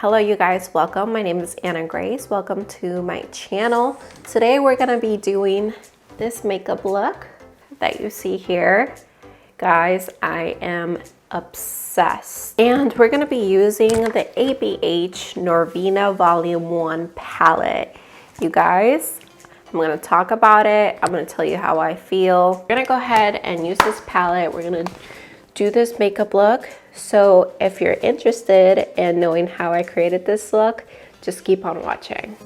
Hello you guys, welcome. My name is Anna Grace. Welcome to my channel. Today we're gonna be doing this makeup look that you see here. Guys, I am obsessed. And we're gonna be using the ABH Norvina Vol.1 palette. You guys, I'm gonna talk about it. I'm gonna tell you how I feel. We're gonna go ahead and use this palette. We're gonna do this makeup look. So if you're interested in knowing how I created this look, just keep on watching.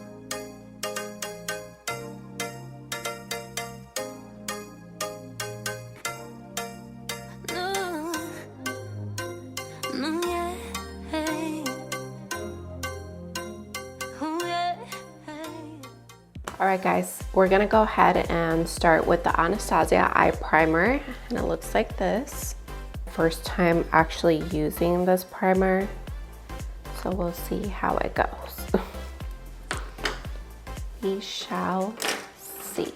Alright guys, we're gonna go ahead and start with the Anastasia eye primer, and it looks like this. First time actually using this primer, so we'll see how it goes. We shall see.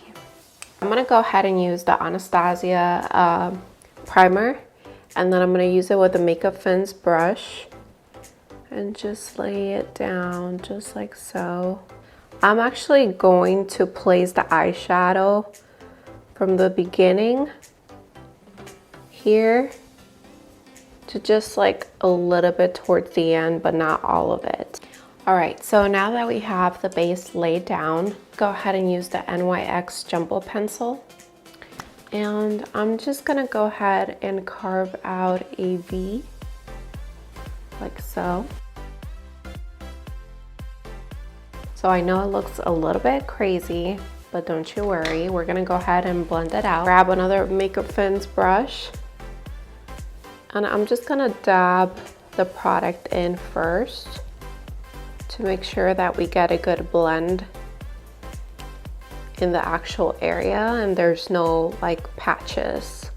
I'm gonna go ahead and use the Anastasia primer, and then I'm gonna use it with a Makeup Fins brush and just lay it down just like so. I'm actually going to place the eyeshadow from the beginning here to just like a little bit towards the end, but not all of it. All right, so now that we have the base laid down, go ahead and use the NYX Jumbo Pencil. And I'm just gonna go ahead and carve out a V, like so. So I know it looks a little bit crazy, but don't you worry. We're gonna go ahead and blend it out. Grab another Makeup Fins brush, and I'm just gonna dab the product in first to make sure that we get a good blend in the actual area and there's no like patches.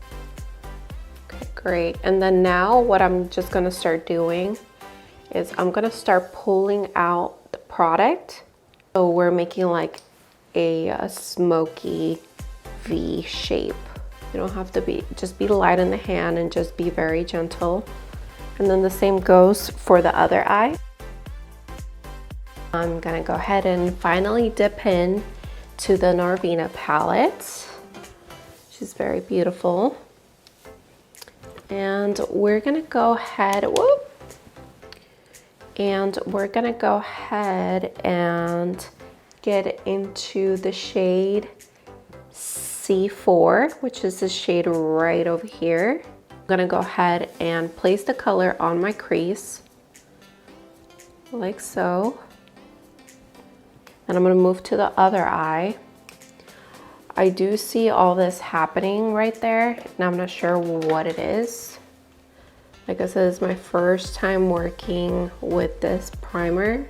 Okay, great. And then now what I'm just gonna start doing is I'm gonna start pulling out the product. So we're making like a smoky V shape. You don't have to just be light in the hand and just be very gentle. And then the same goes for the other eye. I'm gonna go ahead and finally dip in to the Norvina palette. She's very beautiful. And we're gonna go ahead, and we're gonna go ahead and get into the shade C4, which is the shade right over here. I'm gonna go ahead and place the color on my crease, like so. And I'm gonna move to the other eye. I do see all this happening right there, and I'm not sure what it is. Like I said, it's my first time working with this primer.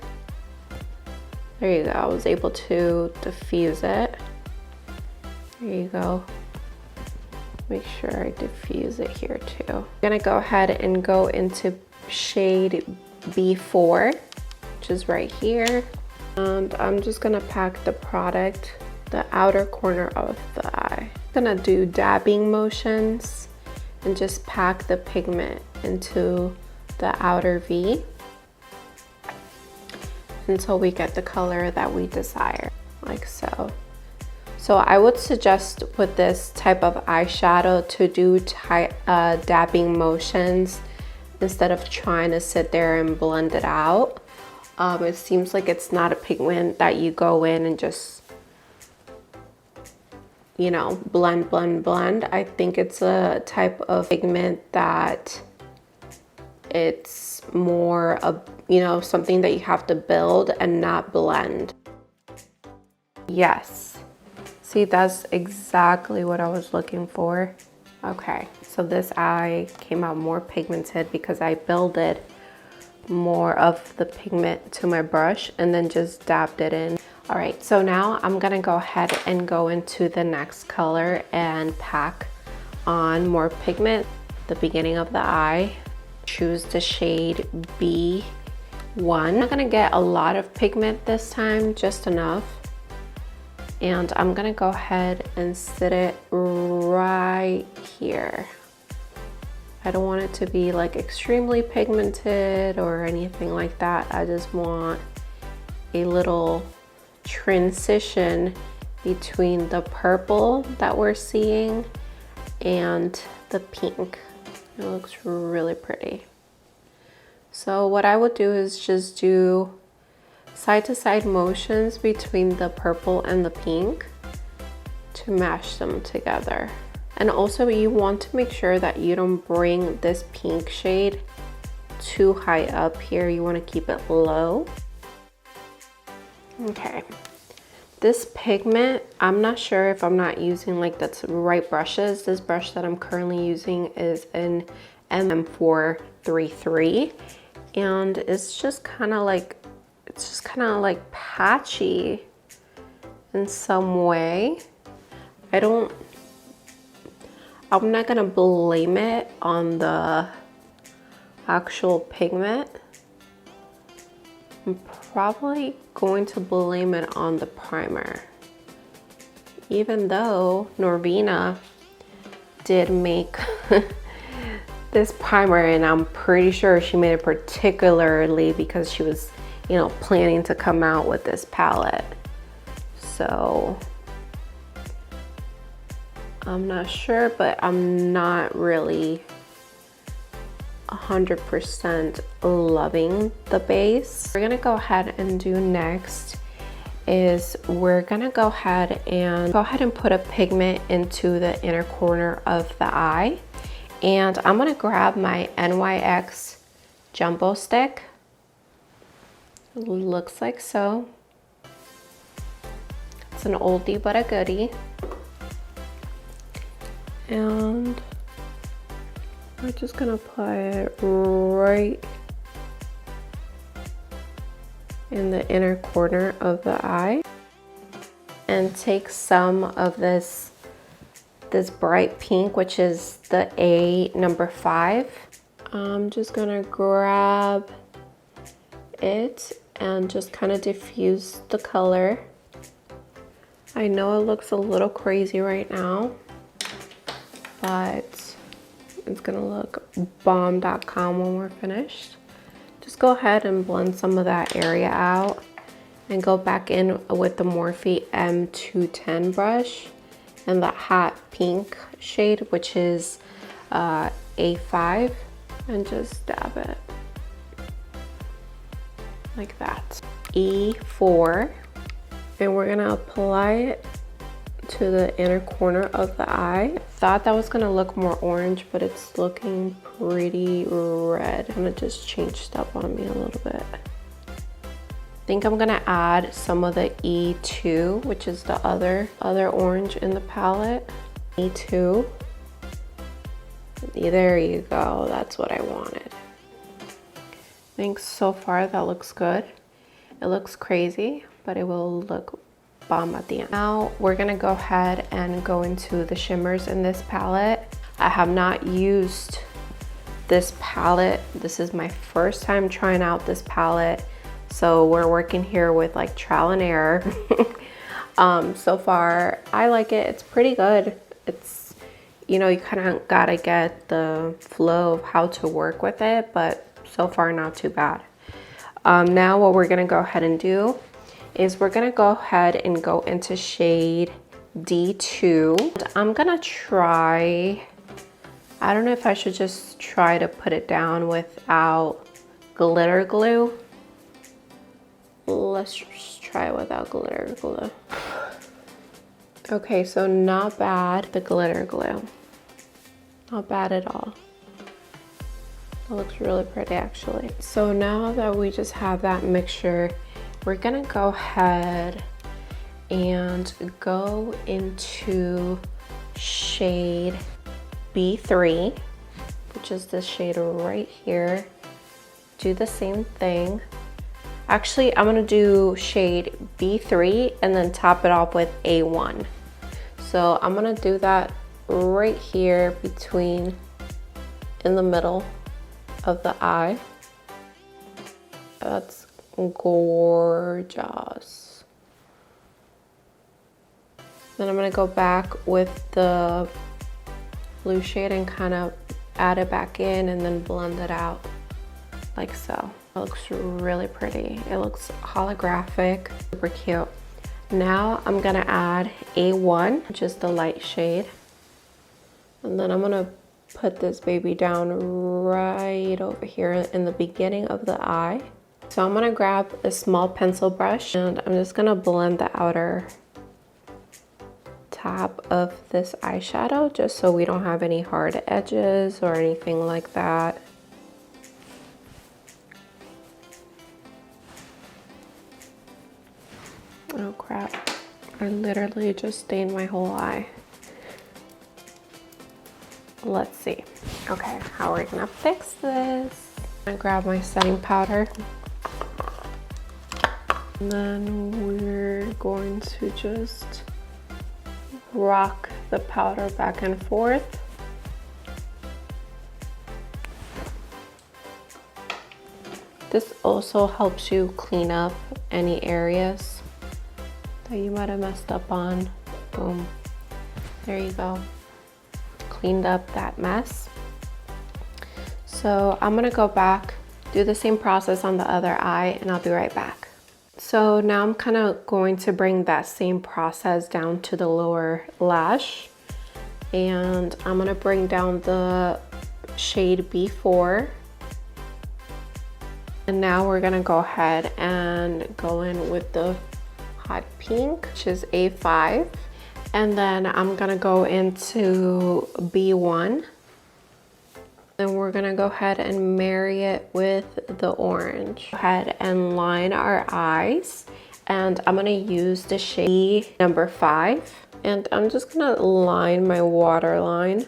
There you go, I was able to diffuse it. There you go. Make sure I diffuse it here too. I'm gonna go ahead and go into shade B4, which is right here. And I'm just gonna pack the product, the outer corner of the eye. I'm gonna do dabbing motions and just pack the pigment into the outer V until we get the color that we desire, like so. So I would suggest with this type of eyeshadow to do dabbing motions instead of trying to sit there and blend it out. It seems like it's not a pigment that you go in and just, you know, blend, blend, blend. I think it's a type of pigment that it's more of, you know, something that you have to build and not blend. Yes. See, that's exactly what I was looking for. Okay, so this eye came out more pigmented because I builded more of the pigment to my brush and then just dabbed it in. All right, so now I'm gonna go ahead and go into the next color and pack on more pigment. The beginning of the eye, choose the shade B1. I'm not gonna get a lot of pigment this time, just enough. And I'm gonna go ahead and sit it right here. I don't want it to be like extremely pigmented or anything like that. I just want a little transition between the purple that we're seeing and the pink. It looks really pretty. So what I would do is just do side-to-side motions between the purple and the pink to mash them together. And also you want to make sure that you don't bring this pink shade too high up here. You want to keep it low. Okay. This pigment, I'm not sure if I'm not using like the right brushes. This brush that I'm currently using is an M433, and it's just kind of like patchy in some way. I'm not gonna blame it on the actual pigment. I'm probably going to blame it on the primer. Even though Norvina did make this primer, and I'm pretty sure she made it particularly because she was, you know, planning to come out with this palette. So I'm not sure, but I'm not really 100% loving the base. We're gonna go ahead and do next is we're gonna go ahead and put a pigment into the inner corner of the eye. And I'm gonna grab my NYX Jumbo Stick. It looks like so. It's an oldie but a goodie. And we're just gonna apply it right in the inner corner of the eye, and take some of this bright pink, which is the A number 5. I'm just gonna grab it and just kind of diffuse the color. I know it looks a little crazy right now, but it's gonna look bomb.com when we're finished. Just go ahead and blend some of that area out and go back in with the Morphe M210 brush and that hot pink shade, which is A5, and just dab it like that. E4, and we're gonna apply it to the inner corner of the eye. Thought that was gonna look more orange, but it's looking pretty red. And it just changed up on me a little bit. I think I'm gonna add some of the E2, which is the other orange in the palette. E2. There you go, that's what I wanted. I think so far that looks good. It looks crazy, but it will look bomb at the end. Now we're gonna go ahead and go into the shimmers in this palette. I have not used this palette. This is my first time trying out this palette. So we're working here with like trial and error. So far, I like it. It's pretty good. It's, you know, you kind of gotta get the flow of how to work with it, but so far not too bad. Now what we're gonna go ahead and do is we're gonna go ahead and go into shade D2. I'm gonna try, I don't know if I should just try to put it down without glitter glue. Let's just try it without glitter glue. Okay, so not bad, the glitter glue. Not bad at all. It looks really pretty actually. So now that we just have that mixture, we're gonna go ahead and go into shade B3, which is this shade right here. Do the same thing. Actually, I'm gonna do shade B3 and then top it off with A1. So I'm gonna do that right here in the middle of the eye. That's gorgeous. Then I'm gonna go back with the blue shade and kind of add it back in and then blend it out like so. It looks really pretty. It looks holographic, super cute. Now I'm gonna add A1, which is the light shade. And then I'm gonna put this baby down right over here in the beginning of the eye. So I'm gonna grab a small pencil brush and I'm just gonna blend the outer top of this eyeshadow just so we don't have any hard edges or anything like that. Oh crap, I literally just stained my whole eye. Let's see. Okay, how are we gonna fix this? I'm gonna grab my setting powder. And then we're going to just rock the powder back and forth. This also helps you clean up any areas that you might have messed up on. Boom. There you go. Cleaned up that mess. So I'm gonna go back, do the same process on the other eye, and I'll be right back. So now I'm kind of going to bring that same process down to the lower lash. And I'm gonna bring down the shade B4. And now we're gonna go ahead and go in with the hot pink, which is A5. And then I'm gonna go into B1. Then we're gonna go ahead and marry it with the orange. Go ahead and line our eyes. And I'm gonna use the shade number 5. And I'm just gonna line my waterline.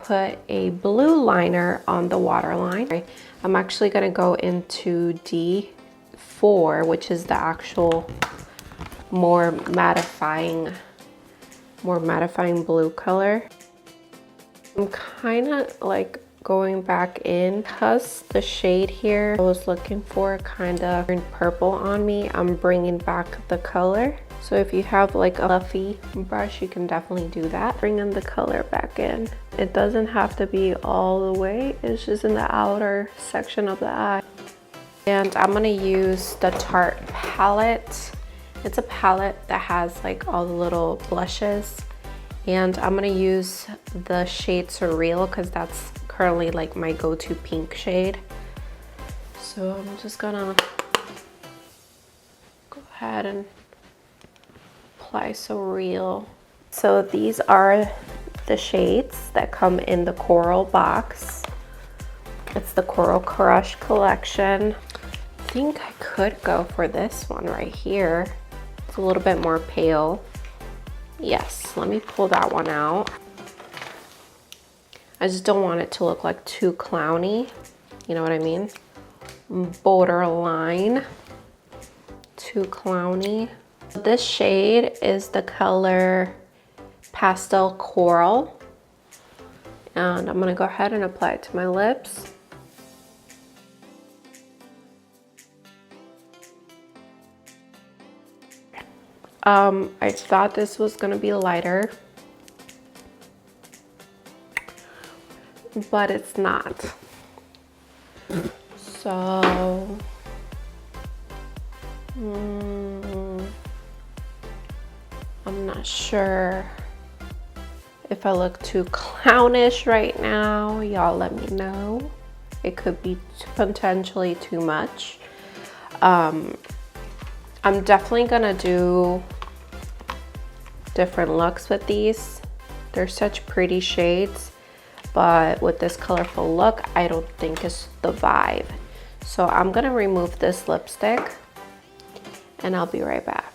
Put a blue liner on the waterline. I'm actually gonna go into D4, which is the actual more mattifying blue color. I'm kind of like going back in because the shade here I was looking for kind of turned purple on me. I'm bringing back the color. So if you have like a fluffy brush, you can definitely do that. Bring in the color back in. It doesn't have to be all the way. It's just in the outer section of the eye. And I'm gonna use the Tarte palette. It's a palette that has like all the little blushes. And I'm gonna use the shade Surreal because that's currently like my go-to pink shade. So I'm just gonna go ahead and apply Surreal. So these are the shades that come in the Coral box. It's the Coral Crush collection. I think I could go for this one right here. It's a little bit more pale. Yes, let me pull that one out. I just don't want it to look like too clowny. You know what I mean? Borderline. Too clowny. This shade is the color Pastel Coral. And I'm gonna go ahead and apply it to my lips. I thought this was gonna be lighter, but it's not. So, I'm not sure if I look too clownish right now. Y'all let me know. It could be potentially too much. I'm definitely gonna do different looks with these. They're such pretty shades, but with this colorful look, I don't think it's the vibe. So I'm gonna remove this lipstick and I'll be right back.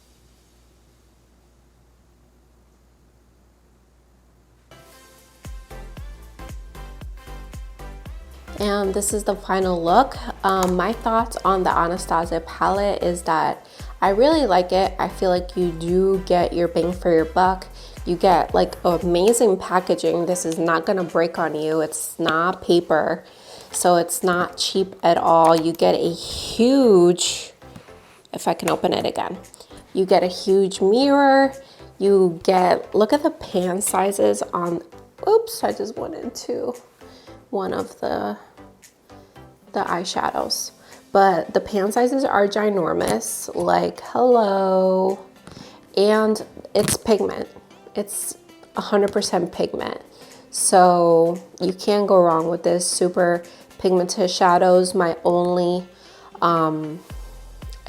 And this is the final look. My thoughts on the Anastasia palette is that I really like it. I feel like you do get your bang for your buck. You get like amazing packaging. This is not gonna break on you. It's not paper, so it's not cheap at all. You get a huge, if I can open it again, you get a huge mirror. You get, look at the pan sizes on, oops, I just went into one of the eyeshadows. But the pan sizes are ginormous, like hello. And it's pigment. It's 100% pigment. So you can't go wrong with this. Super pigmented shadows. My only, I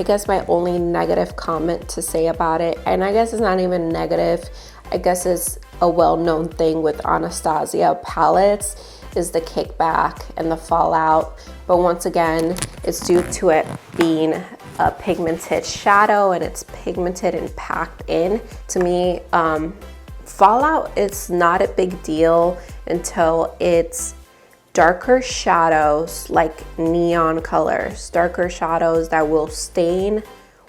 guess my only negative comment to say about it, and I guess it's not even negative, I guess it's a well-known thing with Anastasia palettes, is the kickback and the fallout. But once again, it's due to it being a pigmented shadow and it's pigmented and packed in. To me, fallout is not a big deal until it's darker shadows, like neon colors, darker shadows that will stain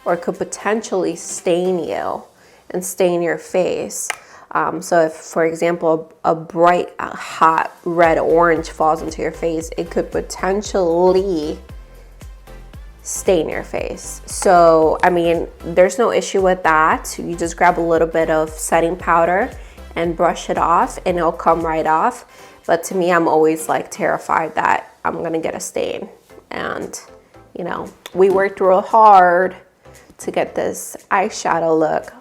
or could potentially stain you and stain your face. So if, for example, a bright, hot red orange falls into your face, it could potentially stain your face. So, I mean, there's no issue with that. You just grab a little bit of setting powder and brush it off and it'll come right off. But to me, I'm always like terrified that I'm gonna get a stain. And, you know, we worked real hard to get this eyeshadow look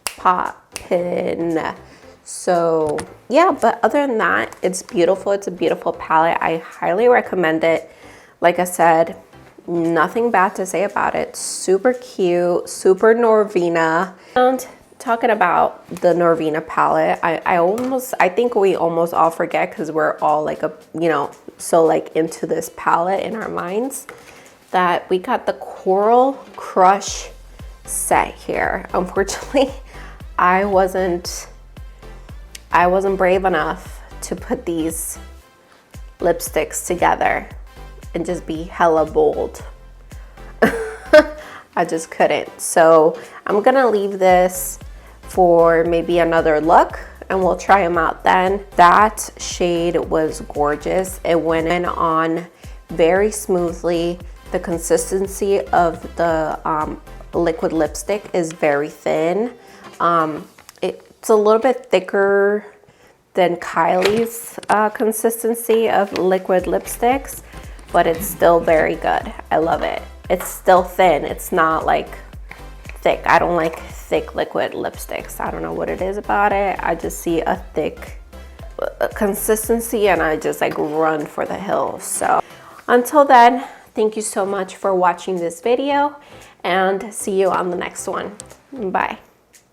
poppin'. So yeah, but other than that, it's beautiful. It's a beautiful palette. I highly recommend it. Like I said, nothing bad to say about it. Super cute, super Norvina. And talking about the Norvina palette, I think we almost all forget because we're all like so like into this palette in our minds, that we got the Coral Crush set here. Unfortunately, I wasn't brave enough to put these lipsticks together and just be hella bold. I just couldn't. So I'm gonna leave this for maybe another look and we'll try them out then. That shade was gorgeous. It went in on very smoothly. The consistency of the liquid lipstick is very thin. It's a little bit thicker than Kylie's consistency of liquid lipsticks, but it's still very good. I love it. It's still thin. It's not like thick. I don't like thick liquid lipsticks. I don't know what it is about it. I just see a thick consistency and I just like run for the hills. So until then, thank you so much for watching this video and see you on the next one. Bye.